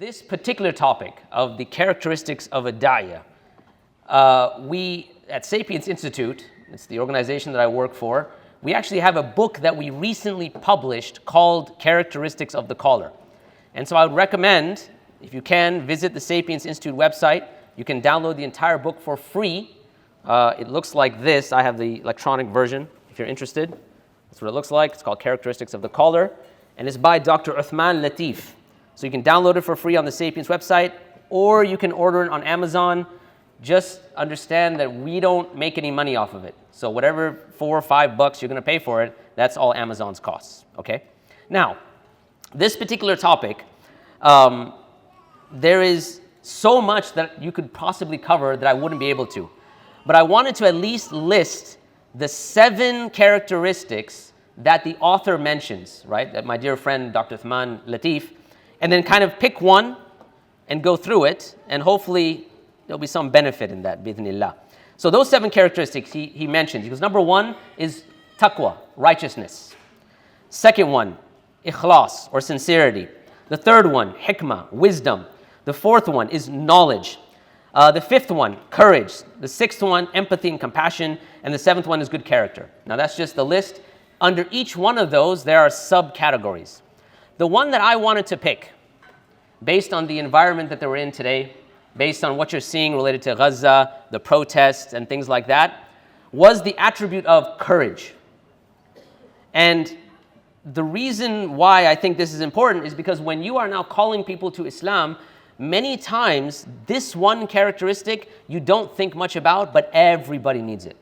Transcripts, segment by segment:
This particular topic of the characteristics of a da'iyah, we at Sapience Institute, it's the organization that I work for, we actually have a book that we recently published called Characteristics of the Caller. And so I would recommend, if you can, visit the Sapience Institute website. You can download the entire book for free. It looks like this. I have the electronic version, if you're interested. That's what it looks like. It's called Characteristics of the Caller. And it's by Dr. Uthman Latif. So you can download it for free on the Sapience website, or you can order it on Amazon. Just understand that we don't make any money off of it. So whatever $4 or $5 you're going to pay for it, that's all Amazon's costs, okay? Now, this particular topic, there is so much that you could possibly cover that I wouldn't be able to. But I wanted to at least list the 7 characteristics that the author mentions, right? That my dear friend, Dr. Uthman Latif, and then kind of pick one and go through it, and hopefully there'll be some benefit in that, bi'idhnillah. So those 7 characteristics he mentions, because number 1 is taqwa, righteousness. Second one, ikhlas, or sincerity. The third one, hikmah, wisdom. The fourth one is knowledge. The fifth one, courage. The sixth one, empathy and compassion. And the seventh one is good character. Now that's just the list. Under each one of those, there are subcategories. The one that I wanted to pick, based on the environment that we're in today, based on what you're seeing related to Gaza, the protests and things like that, was the attribute of courage. And the reason why I think this is important is because when you are now calling people to Islam, many times this one characteristic you don't think much about, but everybody needs it.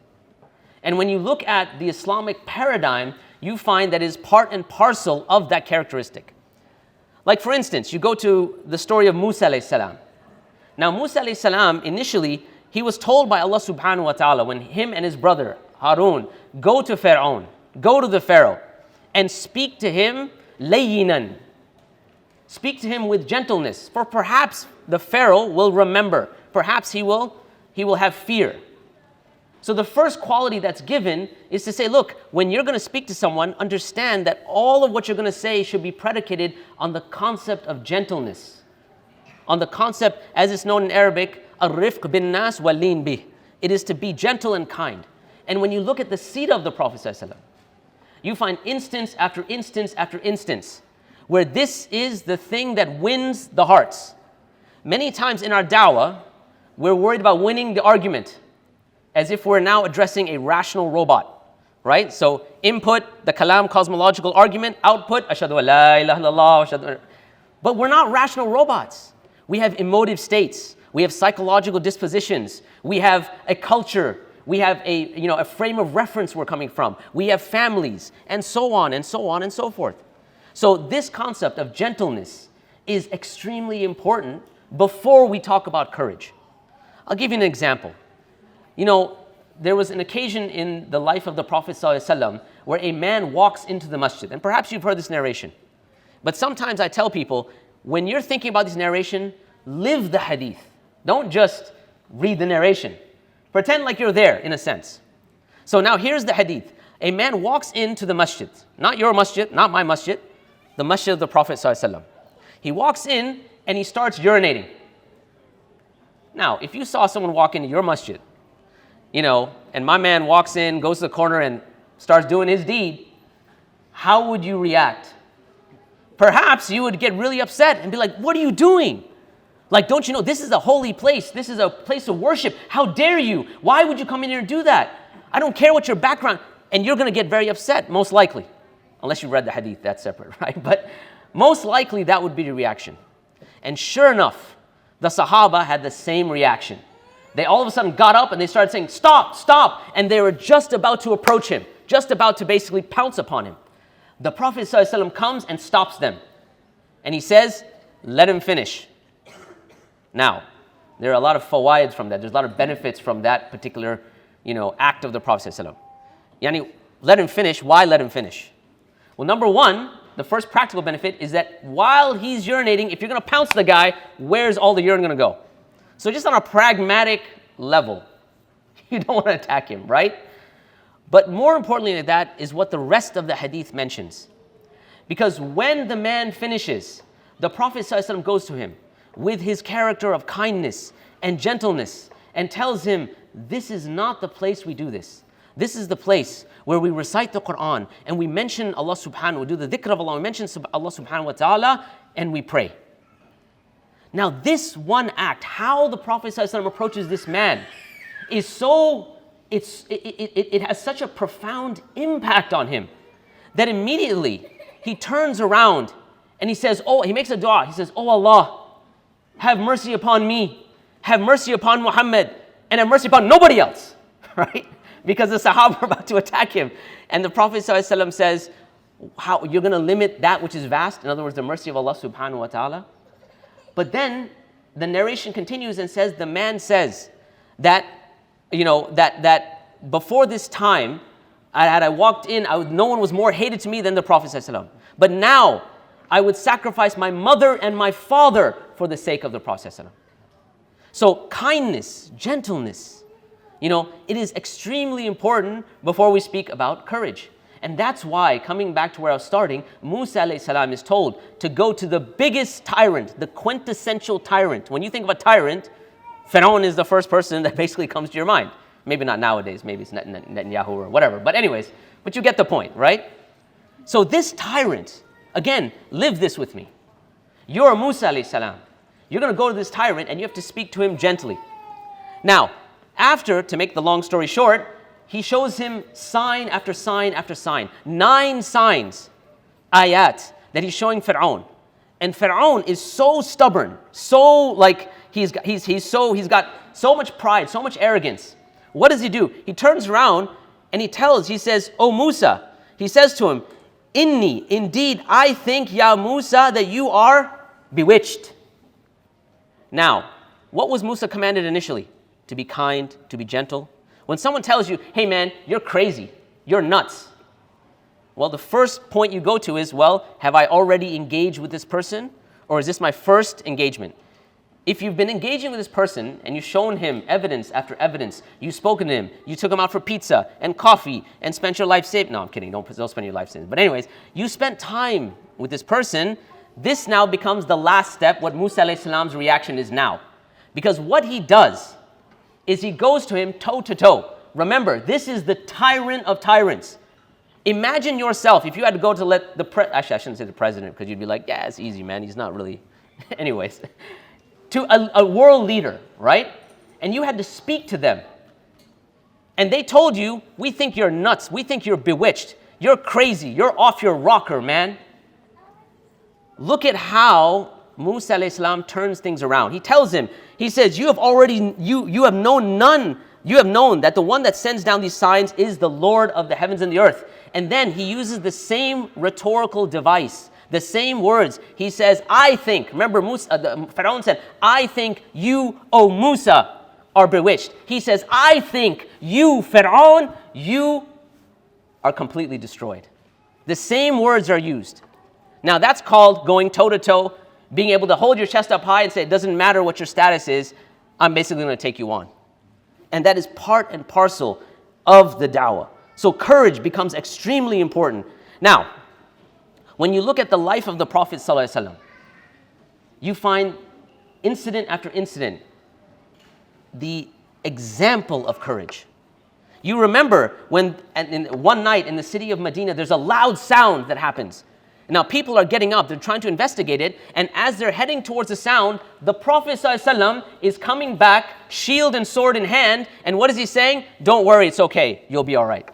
And when you look at the Islamic paradigm, you find that it is part and parcel of that characteristic. Like for instance, you go to the story of Musa alayhi salam. Now Musa alayhi salam, initially, he was told by Allah subhanahu wa ta'ala when him and his brother Harun go to Pharaoh, go to the Pharaoh and speak to him layyinan. Speak to him with gentleness, for perhaps the Pharaoh will remember. Perhaps he will have fear. So the first quality that's given is to say, look, when you're going to speak to someone, understand that all of what you're going to say should be predicated on the concept of gentleness. On the concept, as it's known in Arabic, ar-rifq bin nas wal-lin bih. It is to be gentle and kind. And when you look at the seerah of the Prophet ﷺ, you find instance after instance after instance where this is the thing that wins the hearts. Many times in our da'wah, we're worried about winning the argument, as if we're now addressing a rational robot, right? So input, the kalam cosmological argument, output, ashhadu an la ilaha illallah, ashhadu. But we're not rational robots. We have emotive states. We have psychological dispositions. We have a culture. We have a frame of reference we're coming from. We have families, and so on and so on and so forth. So this concept of gentleness is extremely important before we talk about courage. I'll give you an example. There was an occasion in the life of the Prophet ﷺ where a man walks into the masjid. And perhaps you've heard this narration. But sometimes I tell people, when you're thinking about this narration, live the hadith. Don't just read the narration. Pretend like you're there, in a sense. So now here's the hadith. A man walks into the masjid. Not your masjid, not my masjid. The masjid of the Prophet ﷺ. He walks in and he starts urinating. Now, if you saw someone walk into your masjid, and my man walks in, goes to the corner and starts doing his deed, how would you react? Perhaps you would get really upset and be like, what are you doing? Like, don't you know, this is a holy place. This is a place of worship. How dare you? Why would you come in here and do that? I don't care what your background. And you're going to get very upset, most likely. Unless you read the hadith, that's separate, right? But most likely that would be the reaction. And sure enough, the Sahaba had the same reaction. They all of a sudden got up and they started saying, stop, stop. And they were just about to approach him, just about to basically pounce upon him. The Prophet ﷺ comes and stops them. And he says, let him finish. Now, there are a lot of fawaids from that. There's a lot of benefits from that particular, act of the Prophet ﷺ. Yani, let him finish. Why let him finish? Well, number one, the first practical benefit is that while he's urinating, if you're going to pounce the guy, where's all the urine going to go? So just on a pragmatic level, you don't want to attack him, right? But more importantly than that is what the rest of the hadith mentions. Because when the man finishes, the Prophet ﷺ goes to him with his character of kindness and gentleness and tells him, this is not the place we do this. This is the place where we recite the Quran and we mention Allah subhanahu, we do the dhikr of Allah, we mention Allah subhanahu wa ta'ala, and we pray. Now this one act, how the Prophet ﷺ approaches this man, is so, it has such a profound impact on him that immediately he turns around and he says, he makes a dua. He says, "Oh Allah, have mercy upon me, have mercy upon Muhammad, and have mercy upon nobody else," right? Because the Sahaba are about to attack him. And the Prophet ﷺ says, how you're going to limit that which is vast? In other words, the mercy of Allah subhanahu wa ta'ala. But then the narration continues and says, the man says that, that before this time, had I walked in, no one was more hated to me than the Prophet ﷺ. But now, I would sacrifice my mother and my father for the sake of the Prophet ﷺ. So kindness, gentleness, it is extremely important before we speak about courage. And that's why, coming back to where I was starting, Musa alayhi salam is told to go to the biggest tyrant, the quintessential tyrant. When you think of a tyrant, Pharaoh is the first person that basically comes to your mind. Maybe not nowadays, maybe it's Netanyahu or whatever. But anyways, but you get the point, right? So this tyrant, again, live this with me. You're Musa alayhi salam. You're going to go to this tyrant and you have to speak to him gently. Now, to make the long story short, he shows him sign after sign after sign. 9 signs, ayat, that he's showing Fir'aun. And Fir'aun is so stubborn, so he's got so much pride, so much arrogance. What does he do? He turns around and he says, "Oh Musa," he says to him, "Inni, indeed, I think, Ya Musa, that you are bewitched." Now, what was Musa commanded initially? To be kind, to be gentle. When someone tells you, "Hey man, you're crazy, you're nuts," well, the first point you go to is, well, have I already engaged with this person? Or is this my first engagement? If you've been engaging with this person and you've shown him evidence after evidence, you've spoken to him, you took him out for pizza and coffee and spent your life saving. No, I'm kidding, don't spend your life saving. But anyways, you spent time with this person. This now becomes the last step, what Musa alayhi salam's reaction is now. Because what he does is he goes to him toe to toe. Remember, this is the tyrant of tyrants. Imagine yourself, if you had to go to let actually I shouldn't say the president, because you'd be like, yeah, it's easy, man, he's not really, anyways. To a world leader, right? And you had to speak to them. And they told you, "We think you're nuts, we think you're bewitched, you're crazy, you're off your rocker, man." Look at how Musa alayhi salam turns things around. He tells him, he says, you have known that the one that sends down these signs is the Lord of the heavens and the earth. And then he uses the same rhetorical device, the same words. He says, "I think," remember Pharaoh said, "I think you, O Musa, are bewitched." He says, "I think you, Pharaoh, you are completely destroyed." The same words are used. Now that's called going toe to toe, being able to hold your chest up high and say, it doesn't matter what your status is, I'm basically going to take you on. And that is part and parcel of the da'wah. So courage becomes extremely important. Now, when you look at the life of the Prophet ﷺ, you find incident after incident, the example of courage. You remember when one night in the city of Medina, there's a loud sound that happens. Now people are getting up, they're trying to investigate it, and as they're heading towards the sound, the Prophet ﷺ is coming back, shield and sword in hand, and what is he saying? "Don't worry, it's okay, you'll be all right."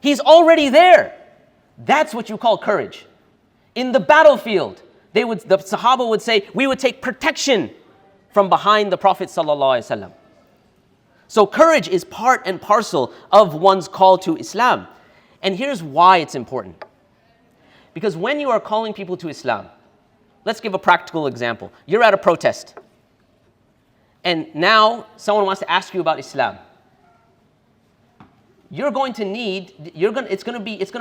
He's already there. That's what you call courage. In the battlefield, the Sahaba would say, we would take protection from behind the Prophet ﷺ. So courage is part and parcel of one's call to Islam. And here's why it's important. Because when you are calling people to Islam, let's give a practical example. You're at a protest, and now someone wants to ask you about Islam. It's going to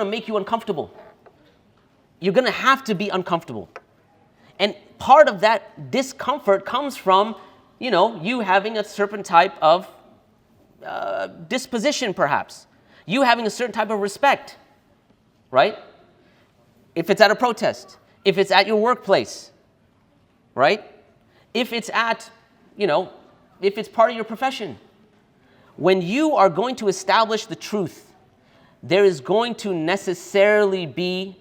make you uncomfortable. You're going to have to be uncomfortable. And part of that discomfort comes from, you having a certain type of disposition, perhaps. You having a certain type of respect, right? If it's at a protest, if it's at your workplace, right? if it's if it's part of your profession. When you are going to establish the truth, there is going to necessarily be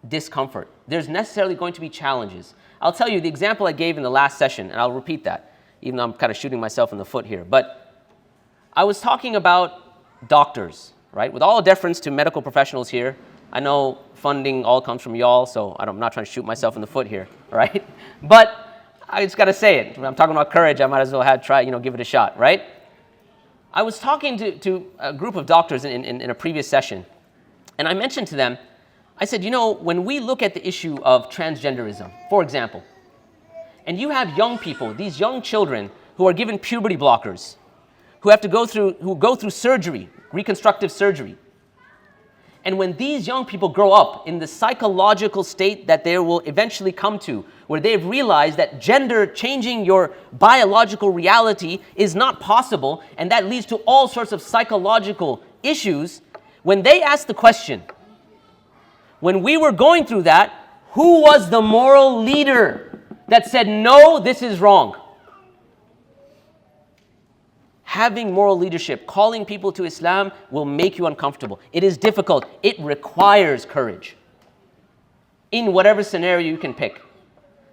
discomfort. There's necessarily going to be challenges. I'll tell you the example I gave in the last session, and I'll repeat that, even though I'm kind of shooting myself in the foot here. But I was talking about doctors, right? With all deference to medical professionals here, I know funding all comes from y'all, so I'm not trying to shoot myself in the foot here, right? But I just got to say it. When I'm talking about courage, I might as well give it a shot, right? I was talking to a group of doctors in a previous session, and I mentioned to them, I said, when we look at the issue of transgenderism, for example, and you have young people, these young children who are given puberty blockers, who go through surgery, reconstructive surgery. And when these young people grow up in the psychological state that they will eventually come to, where they've realized that changing your biological reality is not possible, and that leads to all sorts of psychological issues, when they ask the question, when we were going through that, who was the moral leader that said, no, this is wrong? Having moral leadership, calling people to Islam will make you uncomfortable. It is difficult. It requires courage in whatever scenario you can pick.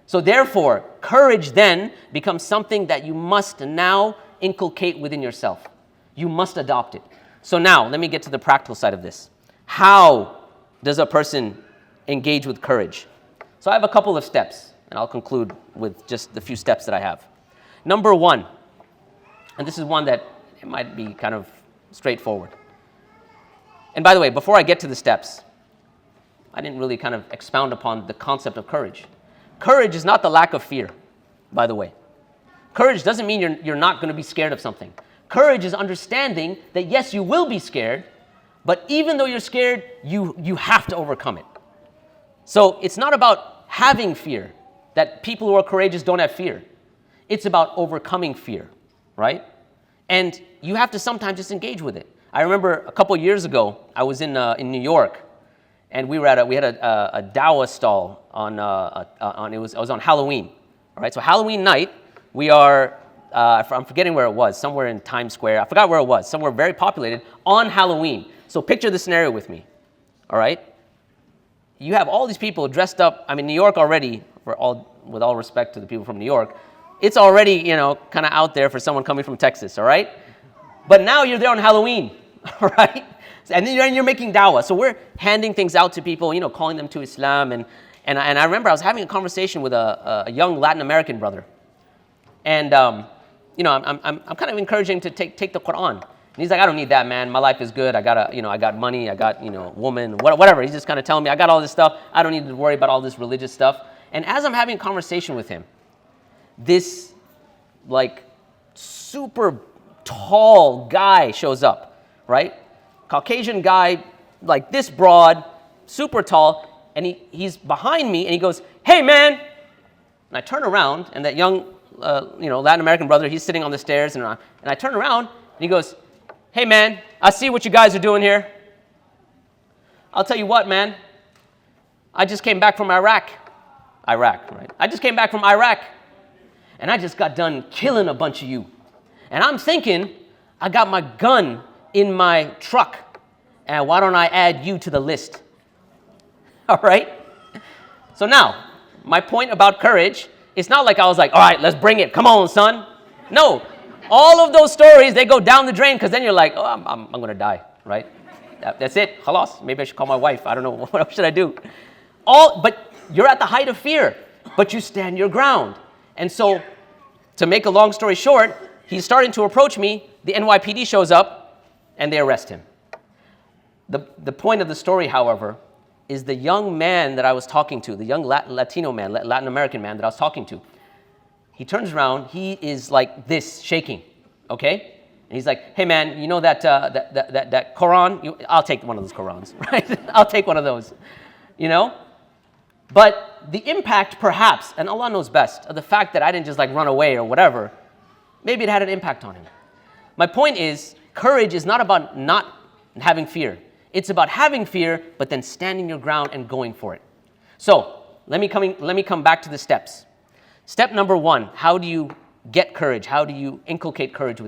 So therefore, courage then becomes something that you must now inculcate within yourself. You must adopt it. So now, let me get to the practical side of this. How does a person engage with courage? So I have a couple of steps, and I'll conclude with just the few steps that I have. Number one, and this is one that it might be kind of straightforward. And by the way, before I get to the steps, I didn't really kind of expound upon the concept of courage. Courage is not the lack of fear, by the way. Courage doesn't mean you're not going to be scared of something. Courage is understanding that yes, you will be scared, but even though you're scared, you have to overcome it. So it's not about having fear, that people who are courageous don't have fear. It's about overcoming fear, right? And you have to sometimes just engage with it. I remember a couple years ago, I was in New York, and we had a dawah stall it was on Halloween. All right, so Halloween night, we are I'm forgetting where it was, somewhere in Times Square. I forgot where it was, somewhere very populated on Halloween. So picture the scenario with me. All right, you have all these people dressed up. I mean, New York already, with all respect to the people from New York, it's already kind of out there for someone coming from Texas. All right, but now you're there on Halloween. All right. And then you're making dawah. So we're handing things out to people, calling them to Islam. And I remember I was having a conversation with a young Latin American brother. And, I'm kind of encouraging him to take the Quran. And he's like, I don't need that, man. My life is good. I got money. I got, woman, whatever. He's just kind of telling me, I got all this stuff. I don't need to worry about all this religious stuff. And as I'm having a conversation with him, this, super tall guy shows up, right? Caucasian guy, like this broad, super tall, and he's behind me, and he goes, "Hey, man!" And I turn around, and that young, Latin American brother, he's sitting on the stairs, and I turn around, and he goes, "Hey, man, I see what you guys are doing here. I'll tell you what, man. I just came back from Iraq, right? I just came back from Iraq, and I just got done killing a bunch of you, and I'm thinking, I got my gun in my truck, and why don't I add you to the list?" All right? So now, my point about courage, it's not like I was like, all right, let's bring it. Come on, son. No. All of those stories, they go down the drain, because then you're like, oh, I'm going to die, right? That's it. Khalas. Maybe I should call my wife. I don't know. What else should I do? But you're at the height of fear, but you stand your ground. And so, to make a long story short, he's starting to approach me. The NYPD shows up, and they arrest him. The point of the story, however, is the young man that I was talking to, the young Latino man, Latin American man that I was talking to, he turns around, he is like this, shaking, okay? And he's like, "Hey man, you know that Quran? I'll take one of those Qurans, right? I'll take one of those, But the impact, perhaps, and Allah knows best, of the fact that I didn't just run away or whatever, maybe it had an impact on him. My point is, courage is not about not having fear. It's about having fear, but then standing your ground and going for it. So let me come back to the steps. Step number one, how do you get courage? How do you inculcate courage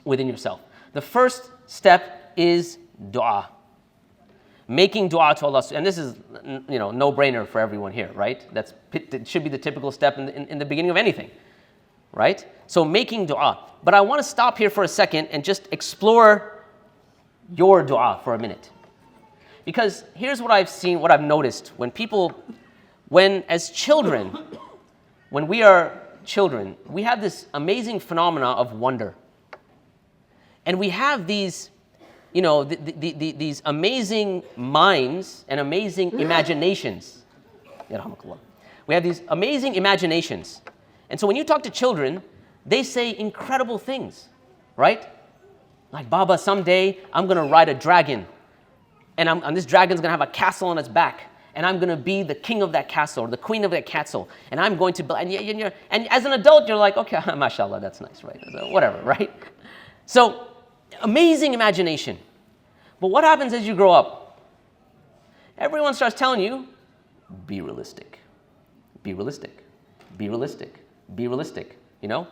within yourself? The first step is dua. Making dua to Allah. And this is, no-brainer for everyone here, right? It should be the typical step in the beginning of anything, right? So making dua. But I want to stop here for a second and just explore your dua for a minute. Because here's what I've seen, what I've noticed. When we are children, we have this amazing phenomena of wonder. And we have these, these amazing minds and amazing imaginations. We have these amazing imaginations. And so when you talk to children, they say incredible things, right? Like, Baba, someday I'm going to ride a dragon. And this dragon's going to have a castle on its back. And I'm going to be the king of that castle or the queen of that castle. And I'm going to, and as an adult, you're like, okay, mashallah, that's nice, right? So whatever, right? So, amazing imagination. But what happens as you grow up? Everyone starts telling you, be realistic. Be realistic. Be realistic. Be realistic. Baba,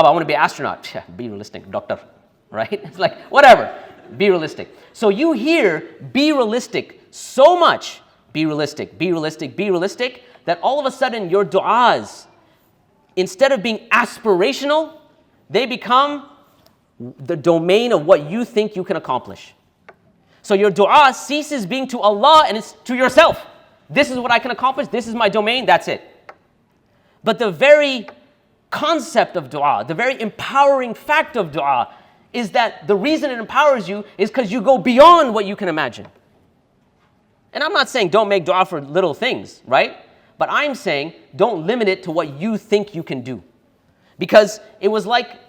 I want to be an astronaut. Yeah, be realistic, doctor. Right? It's like, whatever. Be realistic. So you hear be realistic so much. Be realistic, be realistic, be realistic, that all of a sudden your du'as, instead of being aspirational, they become the domain of what you think you can accomplish. So your du'a ceases being to Allah and it's to yourself. This is what I can accomplish, this is my domain, that's it. But the very concept of du'a, the very empowering fact of du'a, is that the reason it empowers you is because you go beyond what you can imagine. And I'm not saying don't make dua for little things, right? But I'm saying don't limit it to what you think you can do. Because it was like,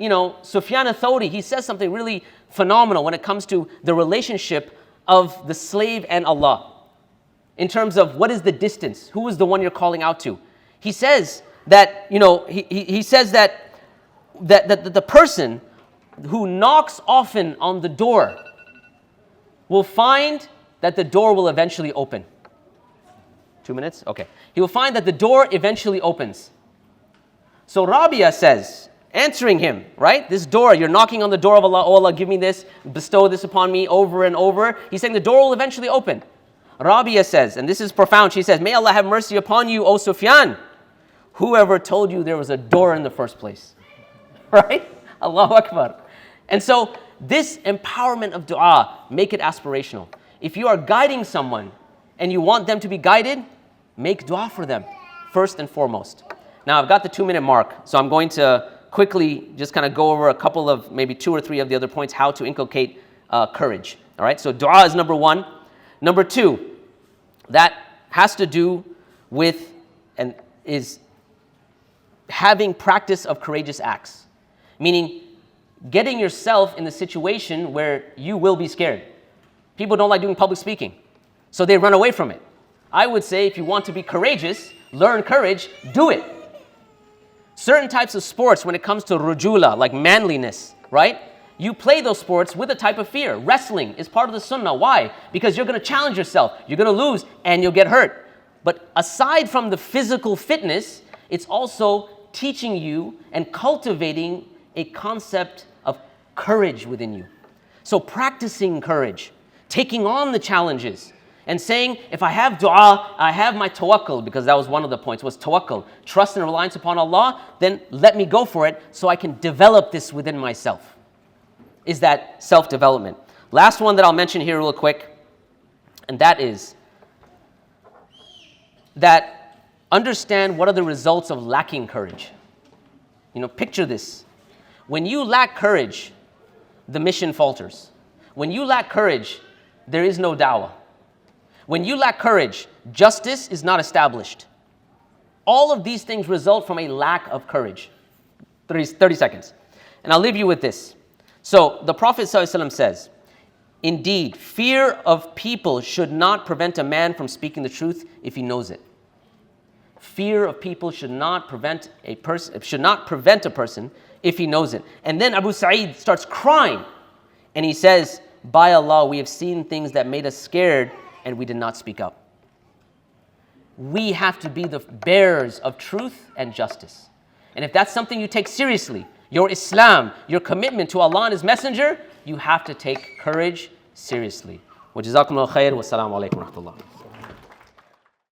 Sufyan al-Thawri, he says something really phenomenal when it comes to the relationship of the slave and Allah. In terms of what is the distance? Who is the one you're calling out to? He says that, he says that the person who knocks often on the door will find that the door will eventually open. 2 minutes? Okay. He will find that the door eventually opens. So Rabia says, answering him, right? This door, you're knocking on the door of Allah, oh Allah, give me this, bestow this upon me over and over. He's saying the door will eventually open. Rabia says, and this is profound, she says, may Allah have mercy upon you, O Sufyan. Whoever told you there was a door in the first place? Right? Allahu Akbar. And so this empowerment of dua, make it aspirational. If you are guiding someone and you want them to be guided, make dua for them, first and foremost. Now, I've got the 2-minute mark, so I'm going to quickly just kind of go over a couple of, maybe 2 or 3 of the other points, how to inculcate courage. All right, so dua is number 1. Number 2, that has to do with and is having practice of courageous acts. Meaning, getting yourself in the situation where you will be scared. People don't like doing public speaking, so they run away from it. I would say if you want to be courageous, learn courage, do it. Certain types of sports, when it comes to rujula, like manliness, right? You play those sports with a type of fear. Wrestling is part of the sunnah. Why? Because you're going to challenge yourself, you're going to lose, and you'll get hurt. But aside from the physical fitness, it's also teaching you and cultivating a concept of courage within you. So practicing courage, taking on the challenges, and saying, if I have dua, I have my tawakkul, because that was one of the points, was tawakkul, trust and reliance upon Allah, then let me go for it so I can develop this within myself. Is that self-development. Last one that I'll mention here real quick, and that is that understand what are the results of lacking courage. Picture this. When you lack courage, the mission falters. When you lack courage, there is no dawah. When you lack courage, justice is not established. All of these things result from a lack of courage. 30 seconds. And I'll leave you with this. So the Prophet ﷺ says, indeed, fear of people should not prevent a man from speaking the truth if he knows it. Fear of people should not prevent a person if he knows it. And then Abu Sa'id starts crying. And he says, by Allah, we have seen things that made us scared and we did not speak up. We have to be the bearers of truth and justice. And if that's something you take seriously, your Islam, your commitment to Allah and His Messenger, you have to take courage seriously. Wa jazakumullahu khair wa assalamu alaikum wa rahmatullah.